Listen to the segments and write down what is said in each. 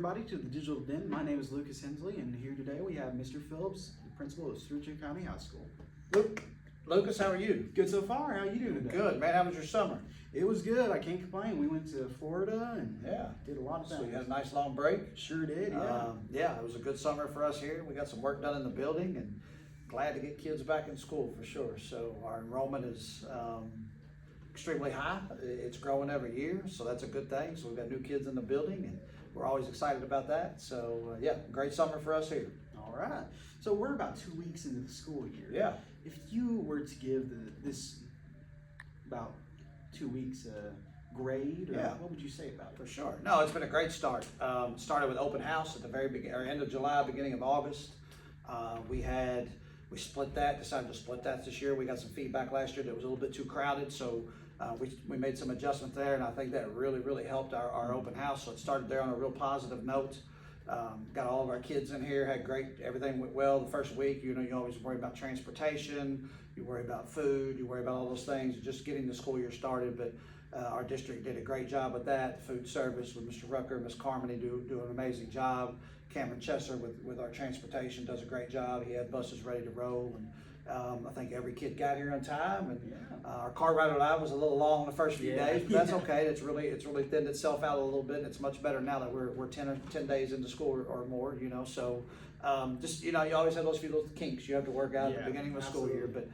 everybody to the Digital Den. My name is Lucas Hensley, and here today we have Mr. Phillips, the principal of Stewart County High School. Lucas, how are you? Good so far. How are you doing today? Good, man. How was your summer? It was good. I can't complain. We went to Florida and did a lot of things. So you had a nice long break? Sure did, yeah. Yeah, it was a good summer for us here. We got some work done in the building and glad to get kids back in school for sure. So our enrollment is extremely high. It's growing every year, so that's a good thing. So we've got new kids in the building and we're always excited about that. So yeah, great summer for us here. All right. So we're about 2 weeks into the school year. Yeah. If you were to give this about 2 weeks grade, or what would you say about it? For sure. No, it's been a great start. Started with open house at the very beginning, or end of July, beginning of August. We split that, decided to split that this year. We got some feedback last year that was a little bit too crowded, so we made some adjustments there, and I think that really helped our open house. So it started there on a real positive note. Got all of our kids in here, had everything went well the first week. You know, you always worry about transportation, you worry about food, you worry about all those things, just getting the school year started. But our district did a great job with that. Food service with Mr. Rucker, Ms. Carmody do an amazing job. Cameron Chesser with our transportation does a great job. He had buses ready to roll, and I think every kid got here on time. And our car ride line was a little long the first few days, but that's okay. It's really thinned itself out a little bit, and it's much better now that we're 10 days into school or more. You know, so just you always have those few little kinks you have to work out at the beginning of the school year, but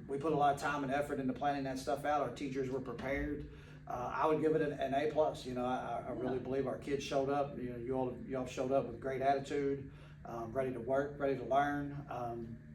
we put a lot of time and effort into planning that stuff out. Our teachers were prepared. I would give it an A+. You know, I really believe our kids showed up. You know, you all showed up with great attitude, ready to work, ready to learn.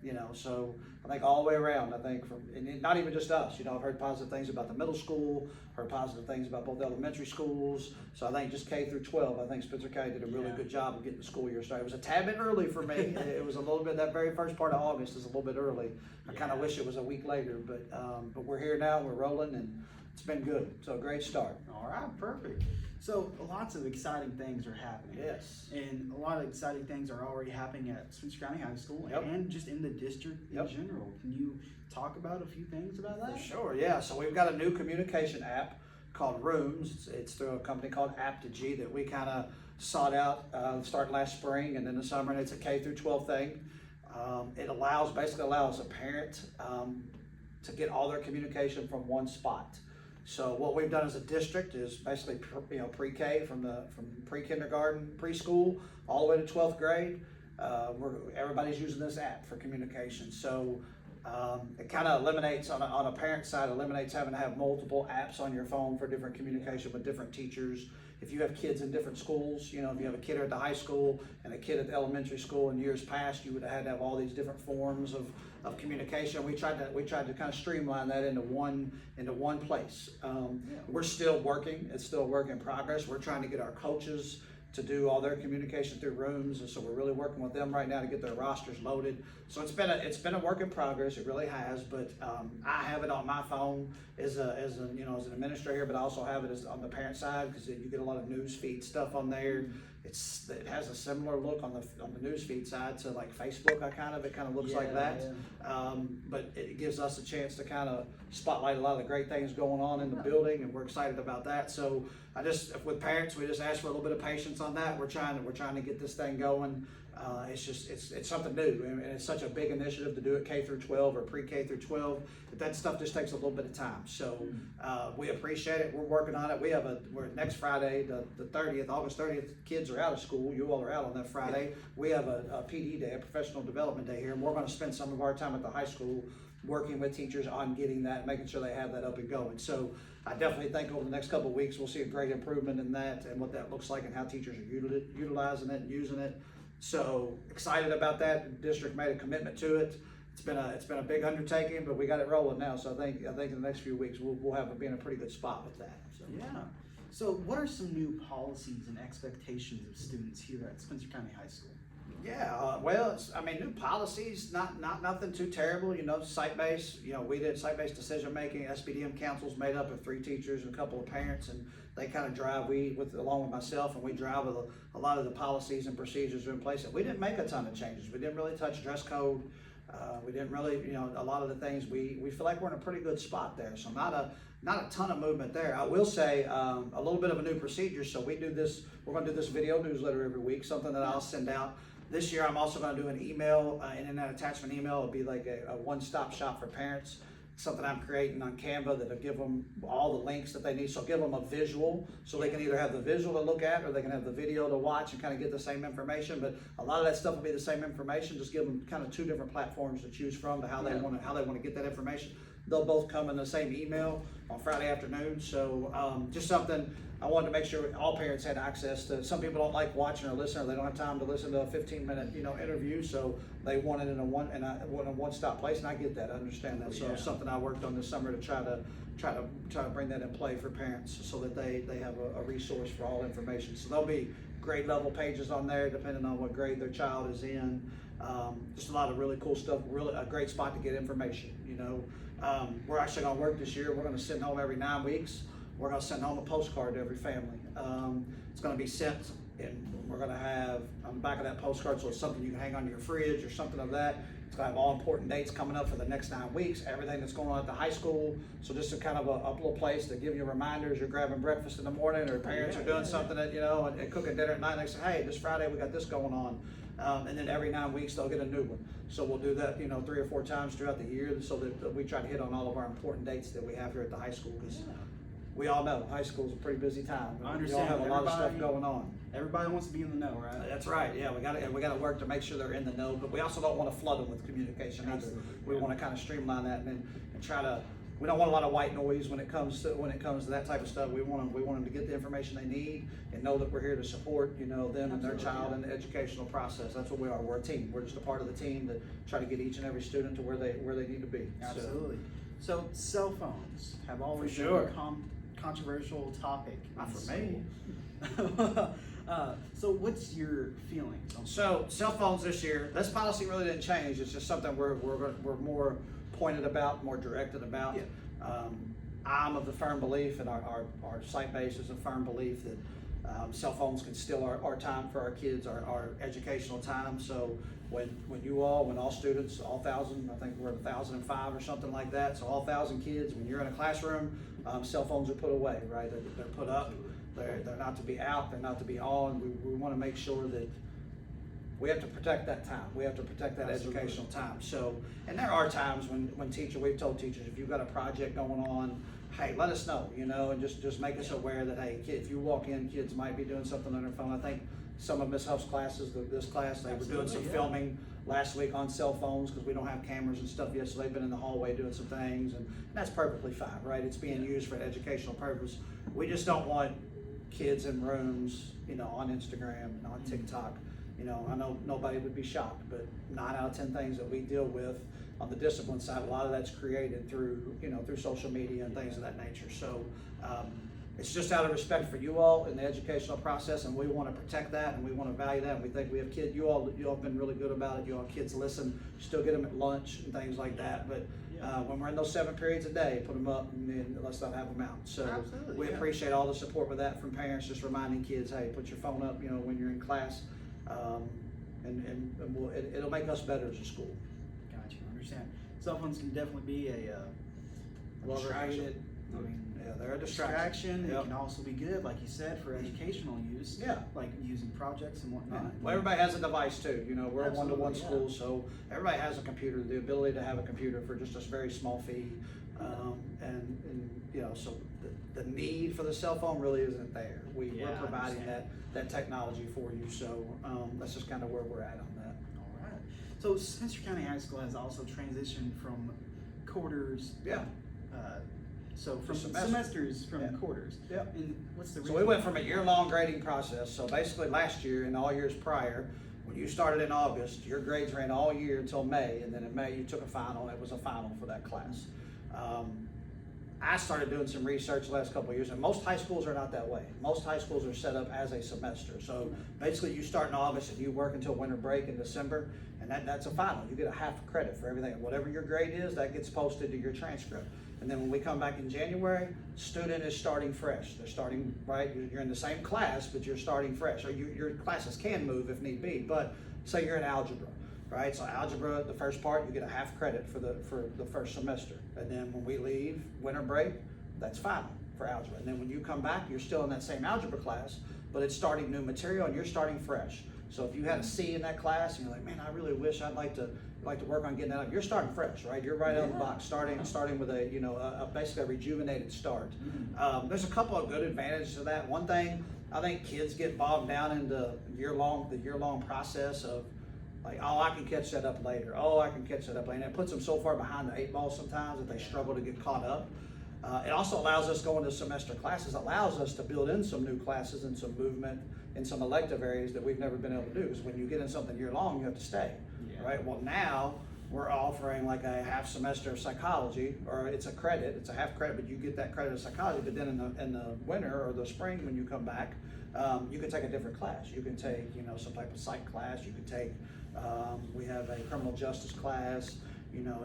You know, so I think all the way around, I think and not even just us, you know, I've heard positive things about the middle school, heard positive things about both elementary schools. So I think just K through 12, I think Spencer County did a really good job of getting the school year started. It was a tad bit early for me. It was a little bit, that very first part of August is a little bit early. I kind of wish it was a week later, but we're here now, we're rolling, and it's been good. So great start. All right, perfect. So lots of exciting things are happening. Yes. And a lot of exciting things are already happening at Spencer County High School and just in the district in general. Can you talk about a few things about that? Sure, yeah. So we've got a new communication app called Rooms. It's through a company called Aptigee that we kind of sought out starting last spring and in the summer, and it's a K through 12 thing. It basically allows a parent to get all their communication from one spot. So what we've done as a district is basically pre-K from pre-kindergarten, preschool, all the way to 12th grade. Everybody's using this app for communication. So it kind of eliminates, on a parent side, having to have multiple apps on your phone for different communication with different teachers. If you have kids in different schools, you know, if you have a kid at the high school and a kid at the elementary school in years past, you would have had to have all these different forms of communication. We tried to kind of streamline that into one place. We're still working. It's still a work in progress. We're trying to get our coaches to do all their communication through Rooms, and so we're really working with them right now to get their rosters loaded. So it's been a work in progress. It really has, but I have it on my phone as an administrator, but I also have it on the parent side because you get a lot of news feed stuff on there. It has a similar look on the news feed side to like Facebook. It kind of looks like that, but it gives us a chance to kind of spotlight a lot of the great things going on in the building, and we're excited about that. So with parents, we just ask for a little bit of patience on that. We're trying to get this thing going. It's something new, and it's such a big initiative to do it K through 12 or pre-K through 12. But that stuff just takes a little bit of time. So we appreciate it. We're working on it. We're next Friday, the 30th, August 30th. Kids are out of school. You all are out on that Friday. We have a PD day, a professional development day here, and we're going to spend some of our time at the high school working with teachers on getting that, making sure they have that up and going. So I definitely think over the next couple of weeks we'll see a great improvement in that and what that looks like and how teachers are utilizing it and using it. So excited about that. The district made a commitment to it. It's been a big undertaking, but we got it rolling now. So I think in the next few weeks we'll be in a pretty good spot with that. So. Yeah. So what are some new policies and expectations of students here at Spencer County High School? Yeah, new policies, not nothing too terrible. You know, site-based. You know, we did site-based decision making. SBDM council's made up of 3 teachers and a couple of parents, and they kind of drive. Along with myself, and we drive with a lot of the policies and procedures are in place. And we didn't make a ton of changes. We didn't really touch dress code. We didn't really, a lot of the things, we feel like we're in a pretty good spot there. So not a ton of movement there. I will say a little bit of a new procedure. So we're going to do this video newsletter every week, something that I'll send out. This year I'm also going to do an email, internet attachment email. It'll be like a one-stop shop for parents. Something I'm creating on Canva that'll give them all the links that they need. So I'll give them a visual, so they can either have the visual to look at, or they can have the video to watch and kind of get the same information. But a lot of that stuff will be the same information. Just give them kind of two different platforms to choose from to how they want to get that information. They'll both come in the same email on Friday afternoon. So just something I wanted to make sure all parents had access to. Some people don't like watching or listening, or they don't have time to listen to a 15-minute interview. So they want it in a one-stop place, and I get that. I understand that. So it's something I worked on this summer to try to bring that in play for parents, so that they have a resource for all information. So there'll be grade level pages on there depending on what grade their child is in. Just a lot of really cool stuff. Really a great spot to get information. We're actually going to work this year. We're going to send home every 9 weeks. We're going to send home a postcard to every family. It's going to be sent, and we're going to have on the back of that postcard, so it's something you can hang on your fridge or something of that. It's going to have all important dates coming up for the next 9 weeks, everything that's going on at the high school. So just a kind of a little place to give you reminders. You're grabbing breakfast in the morning, or parents are doing something that, and cooking dinner at night, and they say, hey, this Friday we got this going on. And then every 9 weeks they'll get a new one. So we'll do that, 3 or 4 times throughout the year, so that we try to hit on all of our important dates that we have here at the high school, because we all know high school is a pretty busy time. I understand. We all have a lot of stuff going on. Everybody wants to be in the know, right? That's right. Yeah, we got to work to make sure they're in the know, but we also don't want to flood them with communication either. We want to kind of streamline that and try to. We don't want a lot of white noise when it comes to that type of stuff. We want them to get the information they need and know that we're here to support them and their child in the educational process. That's what we are. We're a team. We're just a part of the team that try to get each and every student to where they need to be. Absolutely. So cell phones have always been a controversial topic. Not for me. So what's your feelings on So cell phones this year, this policy really didn't change. It's just something we're more pointed about, more directed about. I'm of the firm belief, and our site base is a firm belief that cell phones can steal our time for our kids, our educational time. So when all students, all 1,000, I think we're at 1,005 or something like that. So all 1,000 kids, when you're in a classroom, cell phones are put away, right? They're put up. They're not to be out. They're not to be on. We want to make sure that we have to protect that time. We have to protect that educational time. So, and there are times when we've told teachers, if you've got a project going on, hey, let us know, and just make us aware that, hey, if you walk in, kids might be doing something on their phone. I think some of Miss Huff's classes, this class, they were doing some filming last week on cell phones, because we don't have cameras and stuff yet, so they've been in the hallway doing some things, and that's perfectly fine, right? It's being used for an educational purpose. We just don't want kids in rooms, on Instagram and on TikTok. I know nobody would be shocked, but 9 out of 10 things that we deal with on the discipline side, a lot of that's created through social media and things of that nature. So it's just out of respect for you all in the educational process, and we want to protect that, and we want to value that. And we think we have kids. You all have been really good about it. You all kids listen. You still get them at lunch and things like that. But when we're in those 7 periods a day, put them up, and then let's not have them out. So we appreciate all the support with that from parents, just reminding kids, hey, put your phone up, when you're in class. And it'll make us better as a school. Gotcha, I understand. Cell phones can definitely be a distraction. They're a distraction. It can also be good, like you said, for educational use. Like using projects and whatnot. Well, everybody has a device too. We're a one-to-one school, so everybody has a computer. The ability to have a computer for just a very small fee, so the need for the cell phone really isn't there. We're providing that technology for you. So that's just kind of where we're at on that. All right. So Spencer County High School has also transitioned from quarters. So from semesters from quarters. And what's the reason? So we went from a year-long grading process. So basically last year and all years prior, when you started in August, your grades ran all year until May, and then in May you took a final. It was a final for that class. I started doing some research the last couple of years, and most high schools are not that way. Most high schools are set up as a semester. So basically you start in August and you work until winter break in December, and that's a final. You get a half credit for everything. Whatever your grade is, that gets posted to your transcript. And then when we come back in January, student is starting fresh. They're starting, right? You're in the same class, but you're starting fresh. Or your classes can move if need be, but say you're in algebra, right? So algebra, the first part, you get a half credit for the first semester. And then when we leave winter break, that's final for algebra. And then when you come back, you're still in that same algebra class, but it's starting new material and you're starting fresh. So if you had a C in that class and you're like, man, I really wish I'd like to work on getting that up, you're starting fresh, right? You're right out of the box, starting with a basically a rejuvenated start. There's a couple of good advantages to that. One thing, I think kids get bogged down in the year-long process of like, oh, I can catch that up later. Oh, I can catch that up later. And it puts them so far behind the 8 ball sometimes that they struggle to get caught up. It also allows us going to semester classes, allows us to build in some new classes and some movement in some elective areas that we've never been able to do. Because when you get in something year long, you have to stay, right? Well, now we're offering like a half semester of psychology, or it's a credit, it's a half credit, but you get that credit of psychology. But then in the winter or the spring when you come back, you can take a different class. You can take some type of psych class. You can take we have a criminal justice class.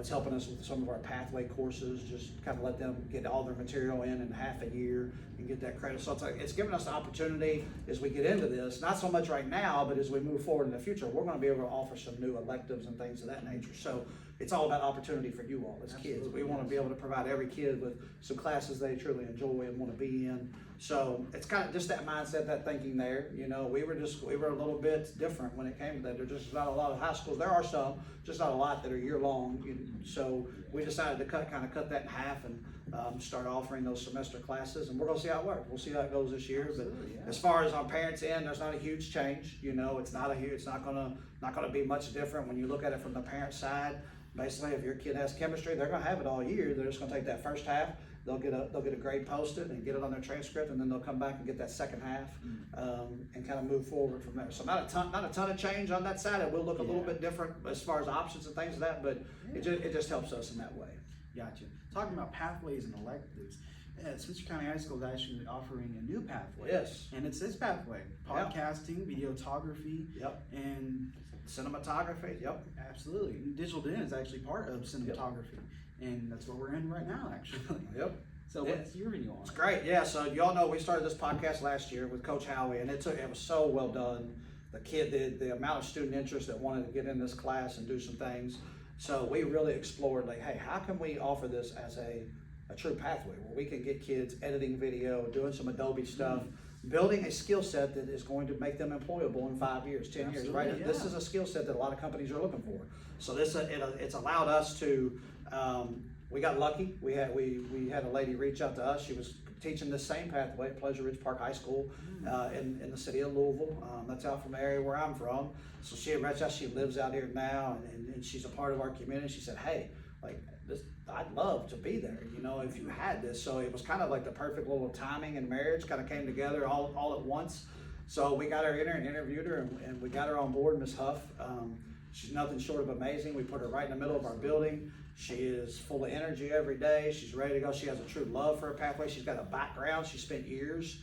It's helping us with some of our pathway courses, just kind of let them get all their material in half a year and get that credit. So it's giving us the opportunity as we get into this, not so much right now, but as we move forward in the future, we're going to be able to offer some new electives and things of that nature. So it's all about opportunity for you all as kids. We want to be able to provide every kid with some classes they truly enjoy and want to be in. So it's kind of just that mindset, that thinking there. We were a little bit different when it came to that. There's just not a lot of high schools. There are some, just not a lot that are year long. So we decided to cut that in half and start offering those semester classes. And we're going to see how it works. We'll see how it goes this year. But as far as on parents' end, there's not a huge change. It's not going to be much different when you look at it from the parent side. Basically, if your kid has chemistry, they're going to have it all year. They're just going to take that first half. They'll get a grade posted and get it on their transcript, and then they'll come back and get that second half and kind of move forward from there. So not a ton of change on that side. It will look a little bit different as far as options and things like that, but it just helps us in that way. Gotcha. Talking about pathways and electives, Spencer County High School is actually offering a new pathway. Yes. And it's this pathway: podcasting, videography, and cinematography. Yep. Absolutely. Digital Den is actually part of cinematography. And that's what we're in right now, actually. Yep. So what's your view on it? It's great. Yeah. So y'all know we started this podcast last year with Coach Howie, and it was so well done. The amount of student interest that wanted to get in this class and do some things. So we really explored like, hey, how can we offer this as a true pathway where we can get kids editing video, doing some Adobe stuff, building a skill set that is going to make them employable in 5 years, 10 years, right? Yeah. This is a skill set that a lot of companies are looking for. So it's allowed us to. We got lucky. We had a lady reach out to us. She was teaching the same pathway at Pleasure Ridge Park High School in the city of Louisville. That's out from the area where I'm from. So she had reached out. She lives out here now, and she's a part of our community. She said, "Hey, like this, I'd love to be there. If you had this." So it was kind of like the perfect little timing and marriage kind of came together all at once. So we got her in there and interviewed her, and we got her on board, Ms. Huff. She's nothing short of amazing. We put her right in the middle of our building. She is full of energy every day. She's ready to go. She has a true love for a pathway. She's got a background. She spent years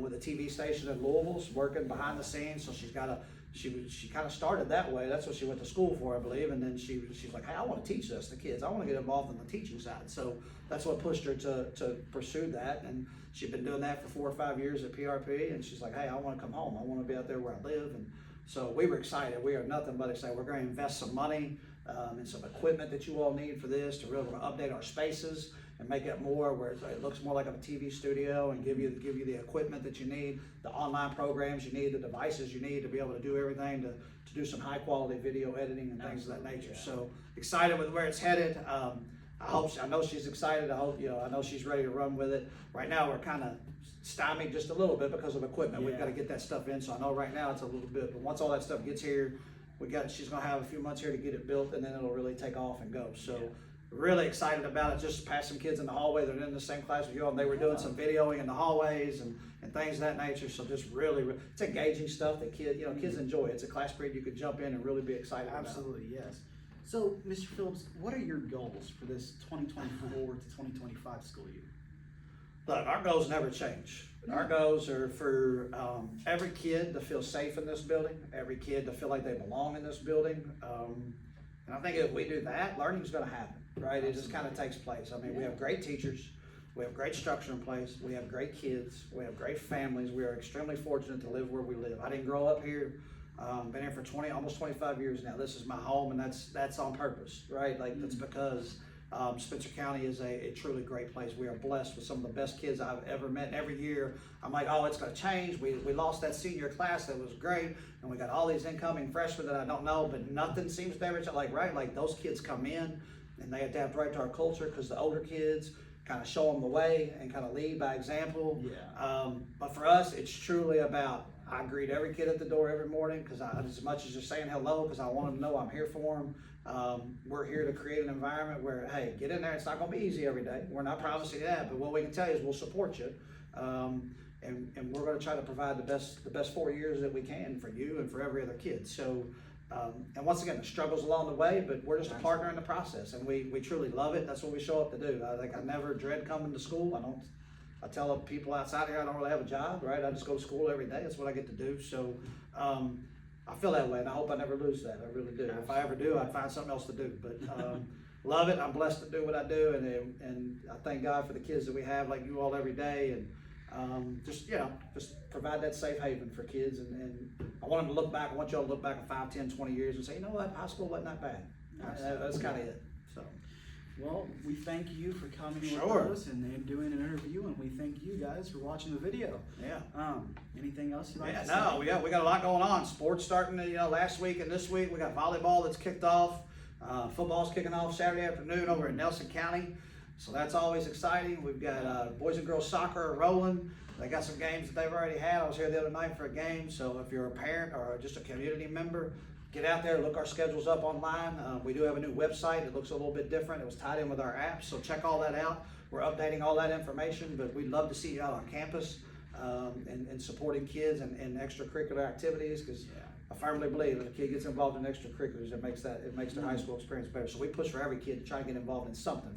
with a TV station in Louisville, working behind the scenes. So she kind of started that way. That's what she went to school for, I believe. And then she's like, hey, I want to teach this to kids. I want to get involved in the teaching side. So that's what pushed her to pursue that. And she'd been doing that for 4 or 5 years at PRP. And she's like, hey, I want to come home. I want to be out there where I live. And so we were excited. We are nothing but excited. We're going to invest some money and some equipment that you all need for this to really update our spaces and make it more where it looks more like a TV studio, and give you the equipment that you need, the online programs you need, the devices you need to be able to do everything to do some high quality video editing and things of that nature. So excited with where it's headed. I know she's excited. I know she's ready to run with it. Right now we're kind of stymied just a little bit because of equipment. We've got to get that stuff in. So I know right now it's a little bit, but once all that stuff gets here, she's gonna have a few months here to get it built, and then it'll really take off and go. So really excited about it. Just passed some kids in the hallway. They're in the same class with you all, and they were doing some videoing in the hallways and things of that nature. So just really, it's engaging stuff that kids enjoy. It's a class period you could jump in and really be excited about. Absolutely, yes. So, Mr. Phillips, what are your goals for this 2024 to 2025 school year? Look, our goals never change. Our goals are for every kid to feel safe in this building, every kid to feel like they belong in this building. And I think if we do that, learning is going to happen, right? It just kind of takes place. I mean, we have great teachers, we have great structure in place, we have great kids, we have great families. We are extremely fortunate to live where we live. I didn't grow up here. Been here for almost 25 years now. This is my home, and that's on purpose, right? Like that's because Spencer County is a truly great place. We are blessed with some of the best kids I've ever met. And every year I'm like, oh, it's going to change. We lost that senior class that was great, and we got all these incoming freshmen that I don't know, but nothing seems to ever like right. Like those kids come in and they adapt right to our culture because the older kids kind of show them the way and kind of lead by example. Yeah. But for us, it's truly about, I greet every kid at the door every morning because as much as just saying hello, because I want them to know I'm here for them. We're here to create an environment where, hey, get in there. It's not going to be easy every day. We're not promising that, but what we can tell you is we'll support you. And we're going to try to provide the best 4 years that we can for you and for every other kid. So, and once again, the struggles along the way, but we're just a partner in the process, and we truly love it. That's what we show up to do. I never dread coming to school. I tell people outside here I don't really have a job, right? I just go to school every day. That's what I get to do. So I feel that way, and I hope I never lose that. I really do. If I ever do, I'd find something else to do. But love it. I'm blessed to do what I do, and I thank God for the kids that we have, like you all, every day. And just provide that safe haven for kids. And I want them to look back. I want y'all to look back in 5, 10, 20 years and say, you know what, high school wasn't that bad. That's kind of it. So. Well, we thank you for coming Sure. with us and doing an interview, and we thank you guys for watching the video. Yeah. Anything else you'd like to say? No, we got a lot going on. Sports starting, last week and this week. We got volleyball that's kicked off. Football's kicking off Saturday afternoon over in Nelson County. So that's always exciting. We've got boys and girls soccer rolling. They got some games that they've already had. I was here the other night for a game. So if you're a parent or just a community member, get out there, look our schedules up online. We do have a new website. It looks a little bit different. It was tied in with our app, so check all that out. We're updating all that information, but we'd love to see you out on campus and supporting kids and extracurricular activities, because I firmly believe if a kid gets involved in extracurriculars, it makes their high school experience better. So we push for every kid to try to get involved in something.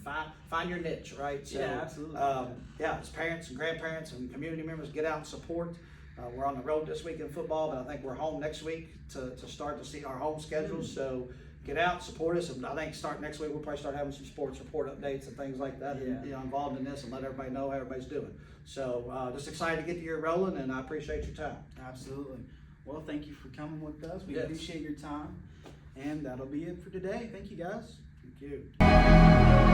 Find your niche, right? So, yeah, absolutely. As parents and grandparents and community members, get out and support. We're on the road this week in football, but I think we're home next week to start to see our home schedule. So get out, support us, and I think start next week we'll probably start having some sports report updates and things like that, and involved in this, and let everybody know how everybody's doing. So just excited to get the year rolling, and I appreciate your time. Absolutely. Well, thank you for coming with us. We appreciate your time, and that'll be it for today. Thank you, guys. Thank you.